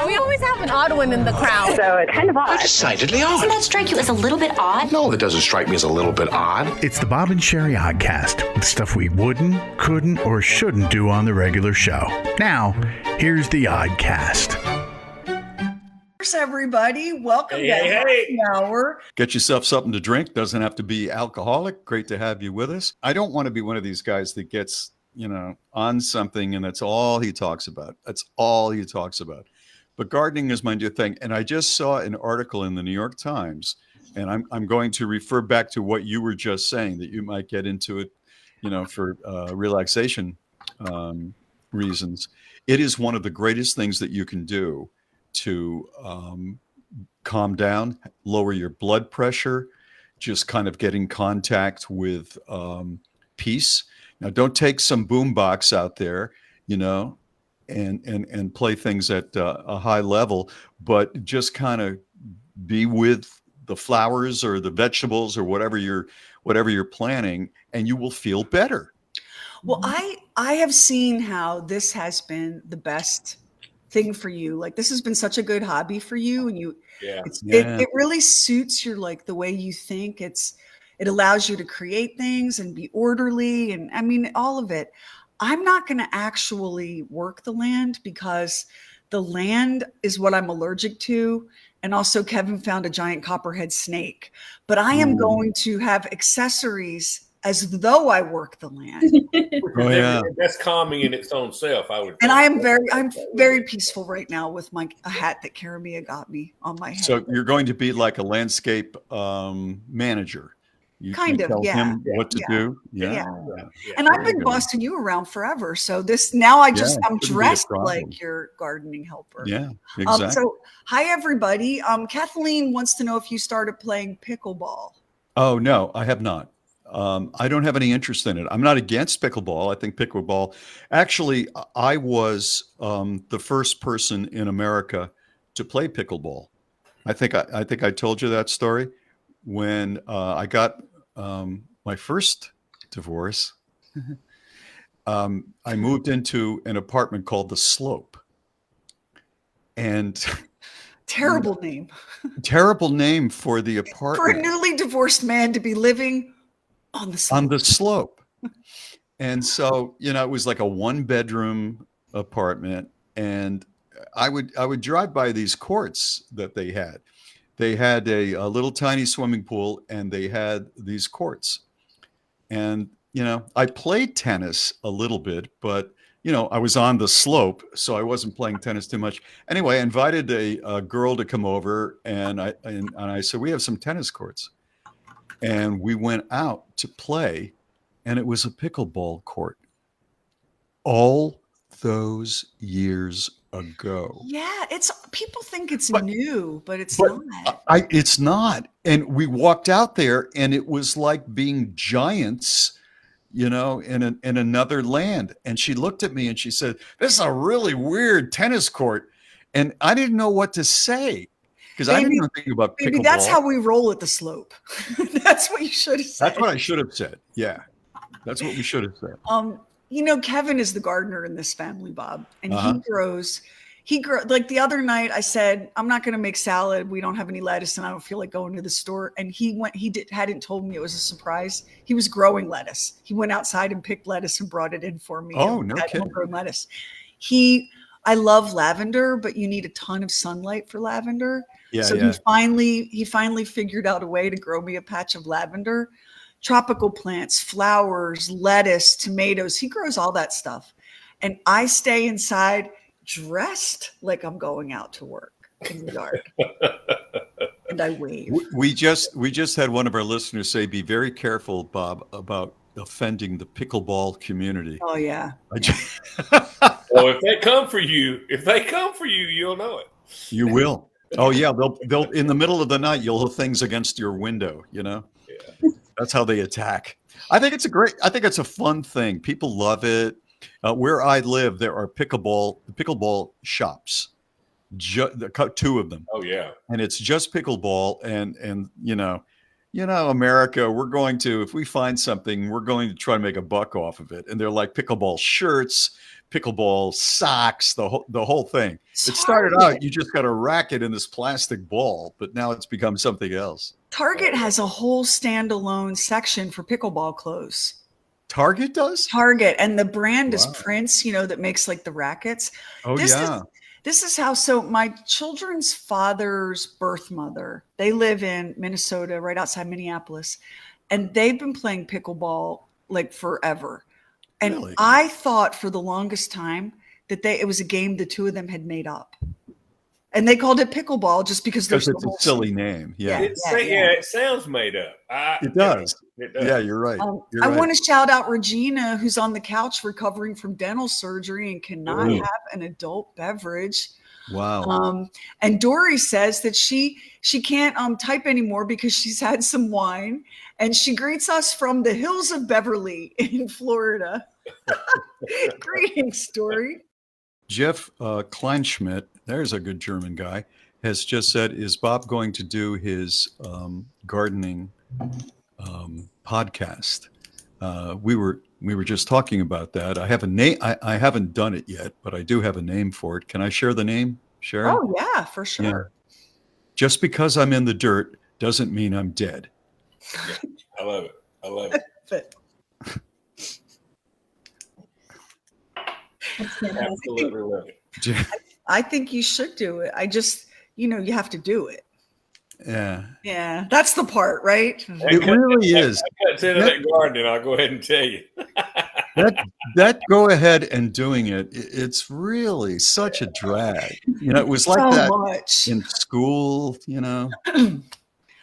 Yeah, we always have an odd one in the crowd. So it's kind of odd. Decidedly odd. Doesn't that strike you as a little bit odd? No, that doesn't strike me as a little bit odd. It's the Bob and Sheri Oddcast, with stuff we wouldn't, couldn't, or shouldn't do on the regular show. Now, here's the Oddcast. Everybody, welcome to Happy Hour. Get yourself something to drink. Doesn't have to be alcoholic. Great to have you with us. I don't want to be one of these guys that gets, on something and that's all he talks about. That's all he talks about. But gardening is my new thing. And I just saw an article in the New York Times, and I'm going to refer back to what you were just saying, that you might get into it, for relaxation reasons. It is one of the greatest things that you can do to calm down, lower your blood pressure, just kind of get in contact with peace. Now, don't take some boombox out there, and play things at a high level, but just kind of be with the flowers or the vegetables or whatever you're planting, and you will feel better. Well, I have seen how this has been the best thing for you. Like, this has been such a good hobby for you, and it really suits your, like, the way you think. It allows you to create things and be orderly, and I mean, all of it. I'm not going to actually work the land because the land is what I'm allergic to, and also Kevin found a giant copperhead snake. But I am going to have accessories as though I work the land. Oh, yeah. That's calming in its own self, I would. And I'm very peaceful right now with a hat that Karamia got me on my head. So you're going to be like a landscape manager. You tell him what to do. Yeah. And I've been bossing you around forever. So I'm dressed like your gardening helper. Yeah, exactly. So hi, everybody. Kathleen wants to know if you started playing pickleball. Oh, no, I have not. I don't have any interest in it. I'm not against pickleball. I think pickleball, actually, I was the first person in America to play pickleball. I think I told you that story when I got my first divorce. I moved into an apartment called The Slope, and terrible name for the apartment, for a newly divorced man to be living on the slope. And so, it was like a 1-bedroom apartment, and I would drive by these courts that they had. They had a little tiny swimming pool, and they had these courts. And, I played tennis a little bit, but, I was on the slope, so I wasn't playing tennis too much. Anyway, I invited a girl to come over, and I said, we have some tennis courts. And we went out to play, and it was a pickleball court. All those years ago. Yeah, people think it's new, but it's not. It's not. And we walked out there, and it was like being giants, in another land. And she looked at me and she said, "This is a really weird tennis court." And I didn't know what to say, because I didn't know anything about pickleball. Maybe that's how we roll at the slope. That's what you should have said. That's what I should have said. Yeah, that's what we should have said. Kevin is the gardener in this family, Bob, and he grows. Like the other night, I said, "I'm not going to make salad. We don't have any lettuce, and I don't feel like going to the store." And he hadn't told me. It was a surprise. He was growing lettuce. He went outside and picked lettuce and brought it in for me. Oh, no kidding. Homegrown lettuce. I love lavender, but you need a ton of sunlight for lavender. Yeah, so he finally figured out a way to grow me a patch of lavender, tropical plants, flowers, lettuce, tomatoes. He grows all that stuff. And I stay inside dressed like I'm going out to work in the yard. And I wave. We just had one of our listeners say, be very careful, Bob, about offending the pickleball community. Oh, yeah. Well, if they come for you, you'll know it. You will. Oh yeah, they'll in the middle of the night you'll have things against your window. Yeah. That's how they attack. I think it's a fun thing. People love it. Where I live, there are pickleball shops. Two of them. Oh yeah. And it's just pickleball, and America, if we find something, we're going to try to make a buck off of it. And they're like pickleball shirts, pickleball socks, the whole thing. It started out, you just got a racket in this plastic ball, but now it's become something else. Target has a whole standalone section for pickleball clothes. Target does? Target, and the brand is Prince, that makes like the rackets. Oh, This is how, so my children's father's birth mother, they live in Minnesota, right outside Minneapolis, and they've been playing pickleball like forever. And Really? I thought for the longest time that it was a game the two of them had made up. And they called it pickleball just because there's it's a silly name. Yeah. It sounds made up. It does. Yeah, you're right. I want to shout out Regina, who's on the couch recovering from dental surgery and cannot have an adult beverage. Wow. And Dory says that she can't type anymore because she's had some wine, and she greets us from the hills of Beverly in Florida. Greetings, Dory. Jeff Kleinschmidt, there's a good German guy, has just said, is Bob going to do his gardening podcast? We were just talking about that. I have a name. I haven't done it yet, but I do have a name for it. Can I share the name, Sharon? Oh yeah, for sure. Yeah. Just because I'm in the dirt doesn't mean I'm dead. Yeah, I love it. Absolutely love it. I think you should do it. I just, you have to do it. Yeah. Yeah, that's the part, right? It really is. I got into that garden, I'll go ahead and tell you. that go ahead and doing it's really such a drag. It was like so that much in school,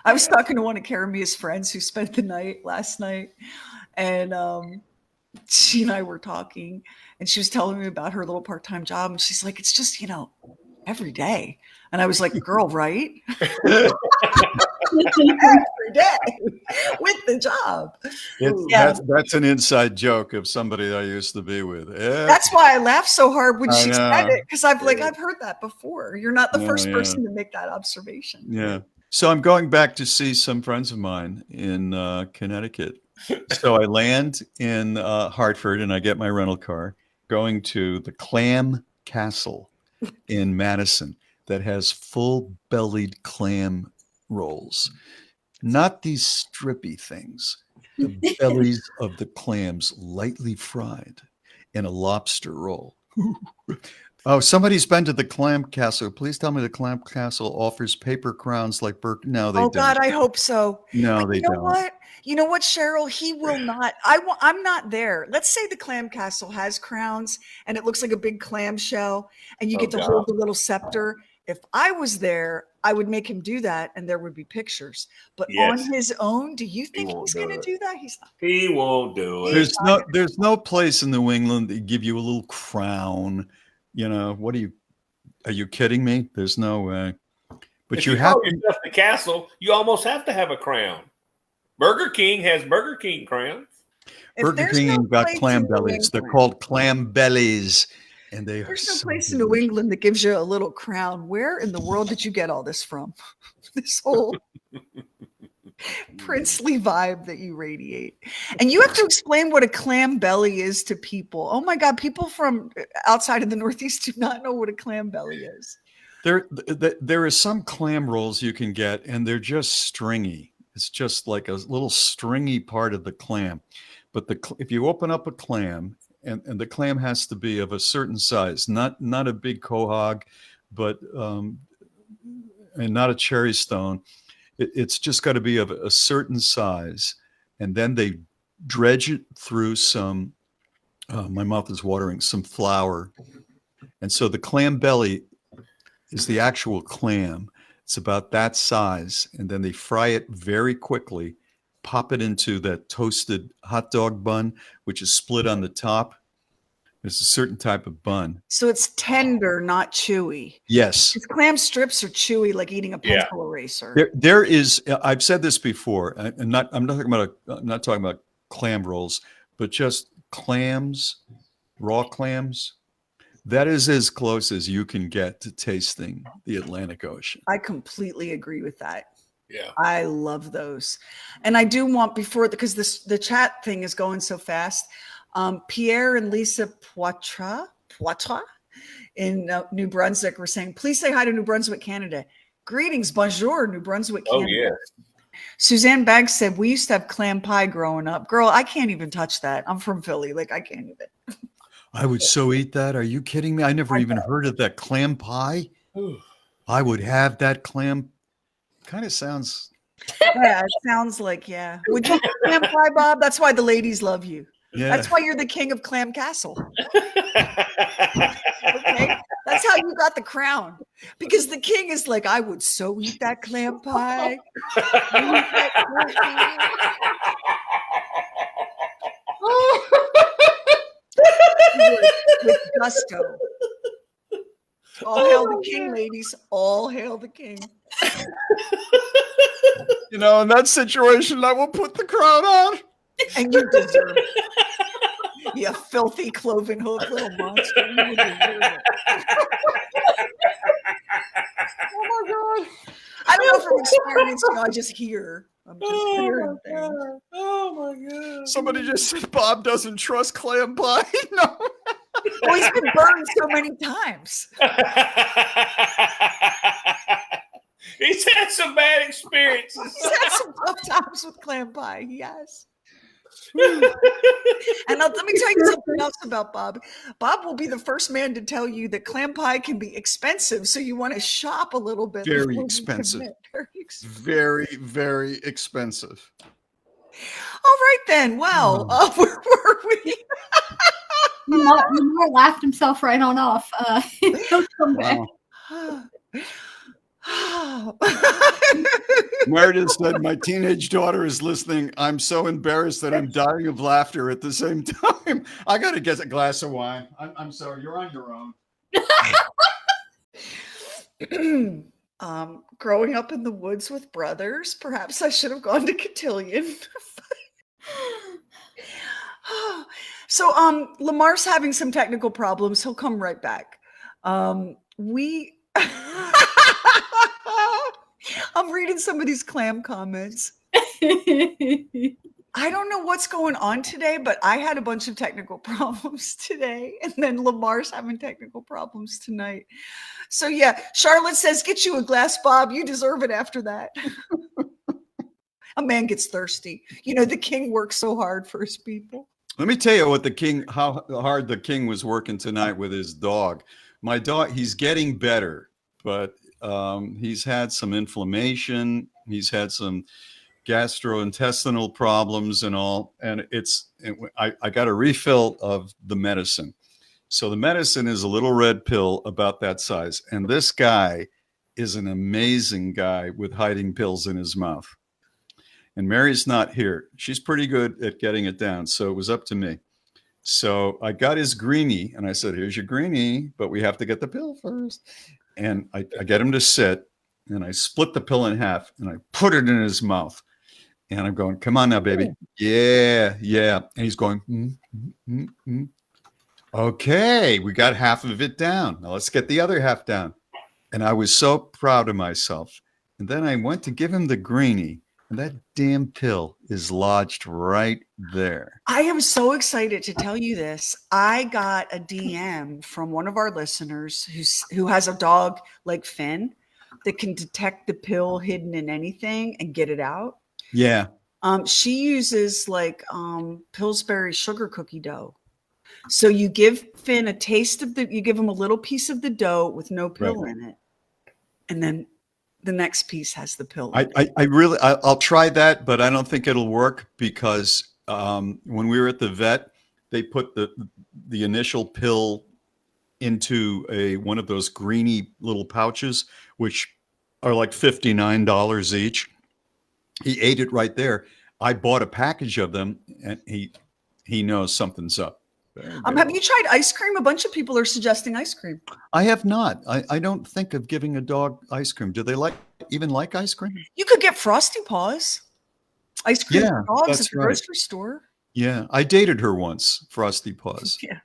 I was talking to one of Karamia's friends who spent the night last night, and she and I were talking, and she was telling me about her little part-time job, and she's like, it's just, every day. And I was like, girl, right? Every day with the job. That's an inside joke of somebody I used to be with. Yeah. That's why I laughed so hard when she said it, because I've heard that before. You're not the first person to make that observation. Yeah. So I'm going back to see some friends of mine in Connecticut. So I land in Hartford and I get my rental car, going to the Clam Castle in Madison that has full-bellied clam rolls. Not these strippy things. The bellies of the clams lightly fried in a lobster roll. Oh, somebody's been to the Clam Castle. Please tell me the Clam Castle offers paper crowns like No, they don't. Oh, God, I hope so. No, they don't. You know what, Cheryl? He will not. I'm not there. Let's say the Clam Castle has crowns and it looks like a big clam shell and you get to hold the little scepter. If I was there, I would make him do that and there would be pictures. But on his own, do you think he's going to do that? He's not. He won't do it. There's no place in New England that give you a little crown. What are you kidding me? There's no way. But if you have yourself the castle, you almost have to have a crown. Burger King has Burger King crowns. Burger King got clam bellies. They're called clam bellies. And there's no place in New England that gives you a little crown. Where in the world did you get all this from? This whole princely vibe that you radiate. And you have to explain what a clam belly is to people. Oh my God, people from outside of the Northeast do not know what a clam belly is. There is some clam rolls you can get, and they're just stringy. It's just like a little stringy part of the clam. But if you open up a clam, and the clam has to be of a certain size, not a big quahog, but and not a cherry stone. It's just got to be of a certain size, and then they dredge it through some. My mouth is watering. Some flour, and so the clam belly is the actual clam. It's about that size, and then they fry it very quickly. Pop it into that toasted hot dog bun, which is split on the top. There's a certain type of bun. So it's tender, not chewy. Yes. Because clam strips are chewy, like eating a pencil eraser. There is. I've said this before. I'm not talking about clam rolls, but just clams, raw clams. That is as close as you can get to tasting the Atlantic Ocean. I completely agree with that. Yeah, I love those. And I do want because the chat thing is going so fast. Pierre and Lisa Poitras, Poitras in New Brunswick were saying, please say hi to New Brunswick, Canada. Greetings, bonjour, New Brunswick, Canada. Oh, yes. Suzanne Baggs said, we used to have clam pie growing up. Girl, I can't even touch that. I'm from Philly. Like, I can't even. I would so eat that. Are you kidding me? I never even heard of that clam pie. I would have that clam. Kind of sounds. Yeah, it sounds like, yeah. Would you have clam pie, Bob? That's why the ladies love you. Yeah. That's why you're the king of Clam Castle. Okay? That's how you got the crown. Because the king is like, I would so eat that clam pie. With gusto. All hail the king, ladies. All hail the king. In that situation, I will put the crown on. And you deserve it. You filthy cloven hoof little monster. You deserve it. Oh my God. I don't know from experience, I just hear. I'm just hearing things. Oh my God. Somebody just said Bob doesn't trust clam pie. No. Well, he's been burned so many times. He's had some bad experiences. He's had some tough times with clam pie. Yes. And let me tell you something else about Bob. Bob will be the first man to tell you that clam pie can be expensive, so you want to shop a little bit. Very expensive. Very, very expensive. All right then. Well, where were we? Lamar laughed himself right on off. He'll come back. Meredith said, my teenage daughter is listening. I'm so embarrassed that I'm dying of laughter at the same time. I got to get a glass of wine. I'm sorry. You're on your own. Growing up in the woods with brothers, perhaps I should have gone to cotillion. So Lamar's having some technical problems. He'll come right back. I'm reading some of these clam comments. I don't know what's going on today, but I had a bunch of technical problems today. And then Lamar's having technical problems tonight. So yeah, Charlotte says, get you a glass, Bob. You deserve it after that. A man gets thirsty. The king works so hard for his people. Let me tell you how hard the king was working tonight with his dog. My dog, he's getting better, but he's had some inflammation. He's had some gastrointestinal problems and all. And I got a refill of the medicine. So the medicine is a little red pill about that size. And this guy is an amazing guy with hiding pills in his mouth. And Mary's not here. She's pretty good at getting it down. So it was up to me. So I got his greenie and I said, here's your greenie, but we have to get the pill first. And I get him to sit and I split the pill in half and I put it in his mouth. And I'm going, come on now, baby. Yeah, yeah. And he's going, Okay, we got half of it down. Now let's get the other half down. And I was so proud of myself. And then I went to give him the greenie. And that damn pill is lodged right there. I am so excited to tell you this. I got a DM from one of our listeners who has a dog like Finn that can detect the pill hidden in anything and get it out. Yeah. She uses Pillsbury sugar cookie dough. So you give Finn a taste of you give him a little piece of the dough with no pill in it. And then the next piece has the pill. I'll try that, but I don't think it'll work because when we were at the vet, they put the initial pill into one of those greeny little pouches, which are like $59 each. He ate it right there. I bought a package of them, and he knows something's up. Have you tried ice cream? A bunch of people are suggesting ice cream. I have not. I don't think of giving a dog ice cream. Do they even like ice cream? You could get Frosty Paws. Ice cream for dogs at the grocery store. Yeah, I dated her once, Frosty Paws. Yeah.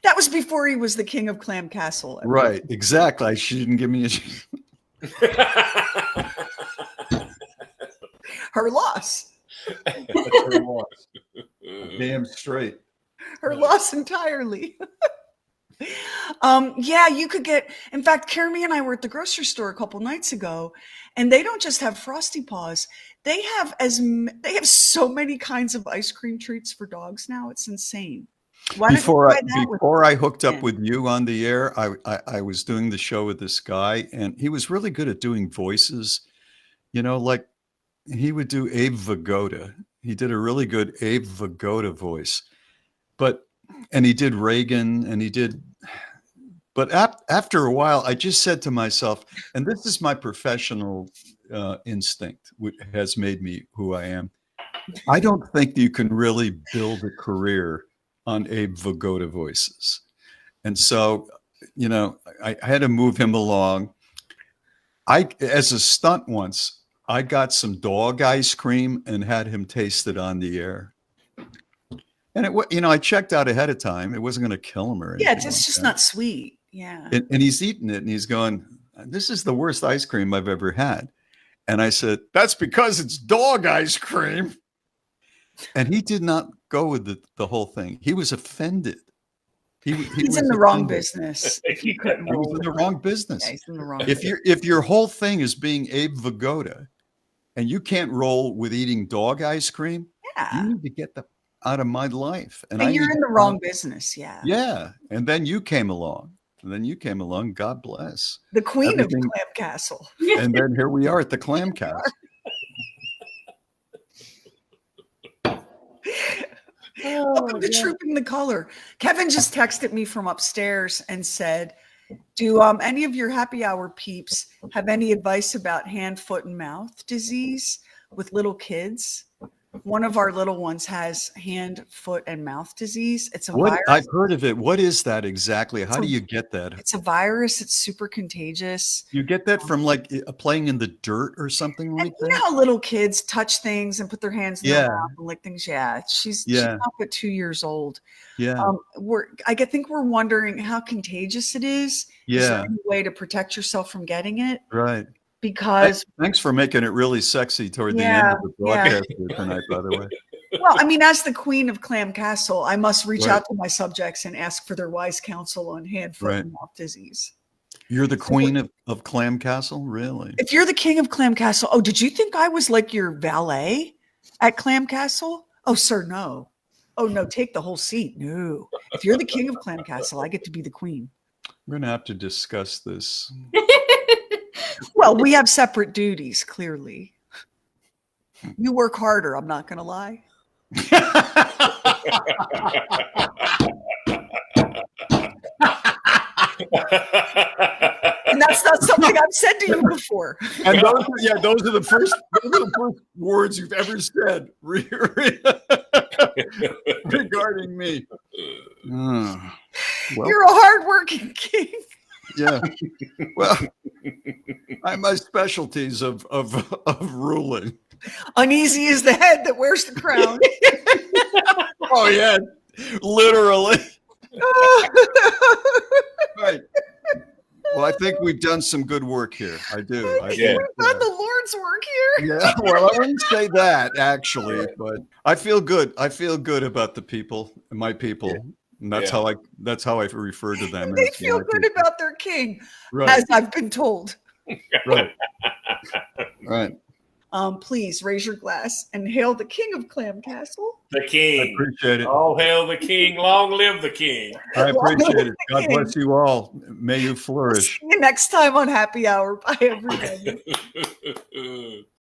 That was before he was the king of Clam Castle. Right, exactly. She didn't give me her loss. Damn straight. her loss entirely. Yeah, you could get, in fact, Carrie and I were at the grocery store a couple nights ago, and they don't just have Frosty Paws. They have so many kinds of ice cream treats for dogs now. It's insane. Before I hooked up with you on the air, I was doing the show with this guy, and he was really good at doing voices. You know, like he would do Abe Vigoda. He did a really good Abe Vigoda voice, and he did Reagan, and he did. But after a while, I just said to myself, and this is my professional instinct, which has made me who I am. I don't think you can really build a career on Abe Vigoda voices. And so, you know, I had to move him along. As a stunt once, I got some dog ice cream and had him taste it on the air. And I checked out ahead of time. It wasn't going to kill him or anything. Yeah, it's just not sweet. Yeah. And he's eating it and he's going, this is the worst ice cream I've ever had. And I said, that's because it's dog ice cream. And he did not go with the whole thing. He was offended. He's in the wrong business. He was in the wrong business. Yeah, he's in the wrong If your whole thing is being Abe Vigoda and you can't roll with eating dog ice cream, you need to get out of my life. And you're in the wrong business. Yeah. Yeah. And then you came along. God bless. The queen of Clam Castle. And then here we are at the Clam Castle. Welcome to Trooping the Color. Kevin just texted me from upstairs and said, do any of your happy hour peeps have any advice about hand, foot, and mouth disease with little kids? One of our little ones has hand, foot, and mouth disease. It's a virus. I've heard of it. What is that exactly? How do you get that? It's a virus. It's super contagious. You get that from like playing in the dirt or something like that? You know how little kids touch things and put their hands in their mouth and lick things? Yeah. She's not but 2 years old. Yeah. I think we're wondering how contagious it is. Yeah. Is there any way to protect yourself from getting it? Right. Because thanks for making it really sexy toward the end of the broadcast tonight, by the way. Well, I mean, as the queen of Clam Castle, I must reach out to my subjects and ask for their wise counsel on hand, foot, and mouth disease. You're the queen of Clam Castle? Really? If you're the king of Clam Castle, did you think I was like your valet at Clam Castle? Oh, sir, no. Oh, no, take the whole seat. No. If you're the king of Clam Castle, I get to be the queen. We're going to have to discuss this. Well, we have separate duties, clearly. You work harder, I'm not going to lie. And that's not something I've said to you before. And those are the first words you've ever said regarding me. Well, you're a hardworking king. Yeah. Well, my specialties of ruling. Uneasy is the head that wears the crown. Oh yeah, literally. Right. Well, I think we've done some good work here. I do. We've done the Lord's work here. Yeah. Well, I wouldn't say that actually, but I feel good. I feel good about the people, my people. Yeah. And that's how I refer to them. They feel good about their king, as I've been told. Right. Right. Please raise your glass and hail the king of Clam Castle. The king. I appreciate it. All hail the king. Long live the king. I appreciate it. God bless you all. May you flourish. See you next time on Happy Hour. Bye, everybody.